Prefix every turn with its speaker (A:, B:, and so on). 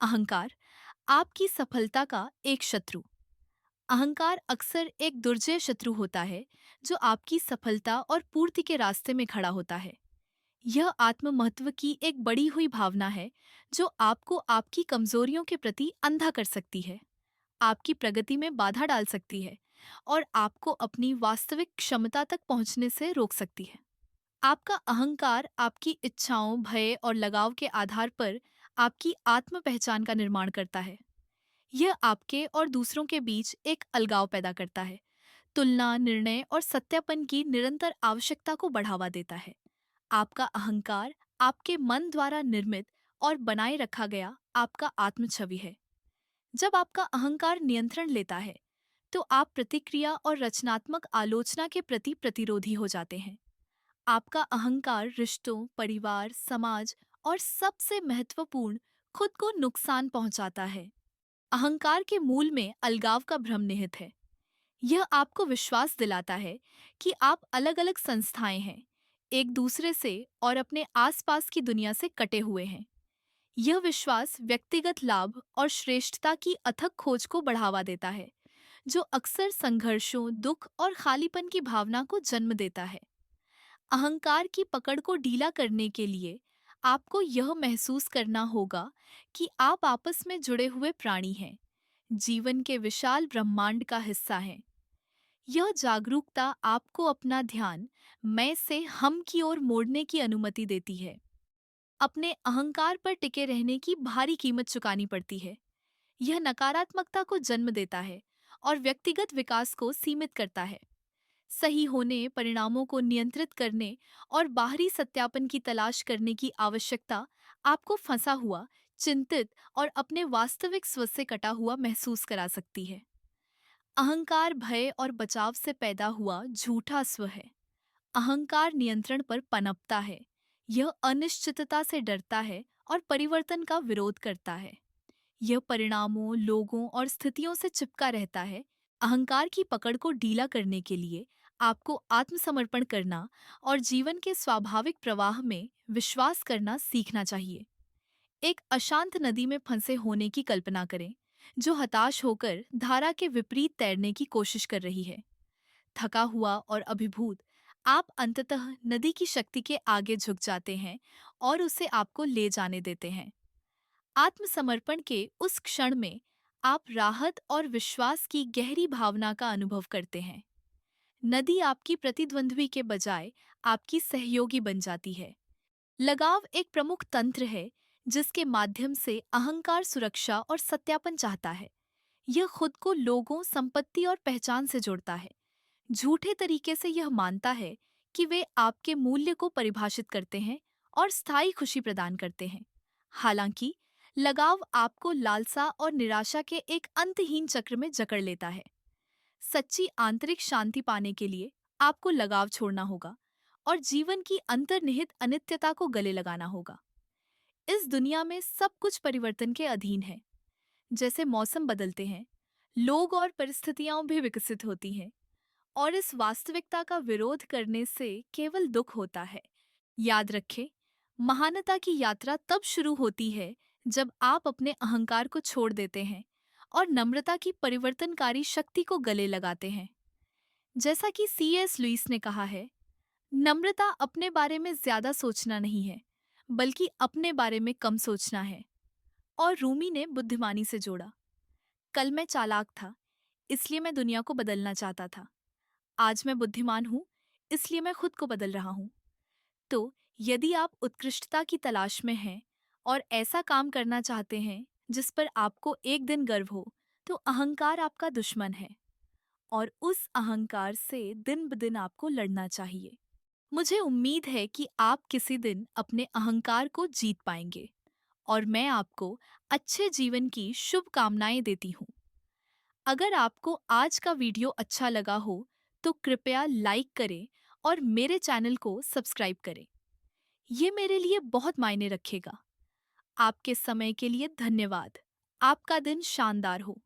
A: अहंकार आपकी सफलता का एक शत्रु। अहंकार अक्सर एक दुर्जय शत्रु होता है जो आपकी सफलता और पूर्ति के रास्ते में खड़ा होता है। यह आत्म महत्व की एक बड़ी हुई भावना है जो आपको आपकी कमजोरियों के प्रति अंधा कर सकती है, आपकी प्रगति में बाधा डाल सकती है और आपको अपनी वास्तविक क्षमता तक पहुंचने से रोक सकती है। आपका अहंकार आपकी इच्छाओं, भय और लगाव के आधार पर आपकी आत्म पहचान का निर्माण करता है। यह आपके और दूसरों के बीच एक अलगाव पैदा करता है, तुलना, निर्णय और सत्यापन की निरंतर आवश्यकता को बढ़ावा देता है। आपका अहंकार आपके मन द्वारा निर्मित और बनाए रखा गया आपका आत्म छवि है। जब आपका अहंकार नियंत्रण लेता है, तो आप प्रतिक्रिया और रचनात्मक आलोचना के प्रति प्रतिरोधी हो जाते हैं। आपका अहंकार रिश्तों, परिवार, समाज और सबसे महत्वपूर्ण खुद को नुकसान पहुंचाता है। अहंकार के मूल में अलगाव का भ्रम निहित है। यह आपको विश्वास दिलाता है कि आप अलग-अलग संस्थाएं हैं, एक दूसरे से और अपने आसपास की दुनिया से कटे हुए हैं। यह विश्वास व्यक्तिगत लाभ और श्रेष्ठता की अथक खोज को बढ़ावा देता है, जो अक्सर संघर्षों, दुख और खालीपन की भावना को जन्म देता है। अहंकार की पकड़ को ढीला करने के लिए आपको यह महसूस करना होगा कि आप आपस में जुड़े हुए प्राणी हैं, जीवन के विशाल ब्रह्मांड का हिस्सा हैं। यह जागरूकता आपको अपना ध्यान मैं से हम की ओर मोड़ने की अनुमति देती है। अपने अहंकार पर टिके रहने की भारी कीमत चुकानी पड़ती है। यह नकारात्मकता को जन्म देता है और व्यक्तिगत विकास को सीमित करता है। सही होने, परिणामों को नियंत्रित करने और बाहरी सत्यापन की तलाश करने की आवश्यकता आपको फंसा हुआ, चिंतित और अपने वास्तविक स्व से कटा हुआ महसूस करा सकती है। अहंकार भय और बचाव से पैदा हुआ झूठा स्व है। अहंकार नियंत्रण पर पनपता है। यह अनिश्चितता से डरता है और परिवर्तन का विरोध करता है। यह परिणामों, लोगों और स्थितियों से चिपका रहता है। अहंकार की पकड़ को ढीला करने के लिए आपको आत्मसमर्पण करना और जीवन के स्वाभाविक प्रवाह में विश्वास करना सीखना चाहिए। एक अशांत नदी में फंसे होने की कल्पना करें, जो हताश होकर धारा के विपरीत तैरने की कोशिश कर रही है। थका हुआ और अभिभूत, आप अंततः नदी की शक्ति के आगे झुक जाते हैं और उसे आपको ले जाने देते हैं। आत्मसमर्पण के उस क्षण में आप राहत और विश्वास की गहरी भावना का अनुभव करते हैं। नदी आपकी प्रतिद्वंद्वी के बजाय आपकी सहयोगी बन जाती है। लगाव एक प्रमुख तंत्र है जिसके माध्यम से अहंकार सुरक्षा और सत्यापन चाहता है। यह खुद को लोगों, संपत्ति और पहचान से जोड़ता है। झूठे तरीके से यह मानता है कि वे आपके मूल्य को परिभाषित करते हैं और स्थायी खुशी प्रदान करते हैं। हालांकि लगाव आपको लालसा और निराशा के एक अंतहीन चक्र में जकड़ लेता है। सच्ची आंतरिक शांति पाने के लिए आपको लगाव छोड़ना होगा और जीवन की अंतर्निहित अनित्यता को गले लगाना होगा। इस दुनिया में सब कुछ परिवर्तन के अधीन है। जैसे मौसम बदलते हैं, लोग और परिस्थितियां भी विकसित होती हैं और इस वास्तविकता का विरोध करने से केवल दुख होता है। याद रखें, महानता की यात्रा तब शुरू होती है जब आप अपने अहंकार को छोड़ देते हैं और नम्रता की परिवर्तनकारी शक्ति को गले लगाते हैं। जैसा कि C.S. लुईस ने कहा है, नम्रता अपने बारे में ज्यादा सोचना नहीं है, बल्कि अपने बारे में कम सोचना है। और रूमी ने बुद्धिमानी से जोड़ा, कल मैं चालाक था, इसलिए मैं दुनिया को बदलना चाहता था। आज मैं बुद्धिमान हूँ, इसलिए मैं खुद को बदल रहा हूँ। तो यदि आप उत्कृष्टता की तलाश में हैं और ऐसा काम करना चाहते हैं जिस पर आपको एक दिन गर्व हो, तो अहंकार आपका दुश्मन है और उस अहंकार से दिन ब दिन आपको लड़ना चाहिए। मुझे उम्मीद है कि आप किसी दिन अपने अहंकार को जीत पाएंगे और मैं आपको अच्छे जीवन की शुभकामनाएं देती हूँ। अगर आपको आज का वीडियो अच्छा लगा हो, तो कृपया लाइक करें और मेरे चैनल को सब्सक्राइब करें। ये मेरे लिए बहुत मायने रखेगा। आपके समय के लिए धन्यवाद। आपका दिन शानदार हो।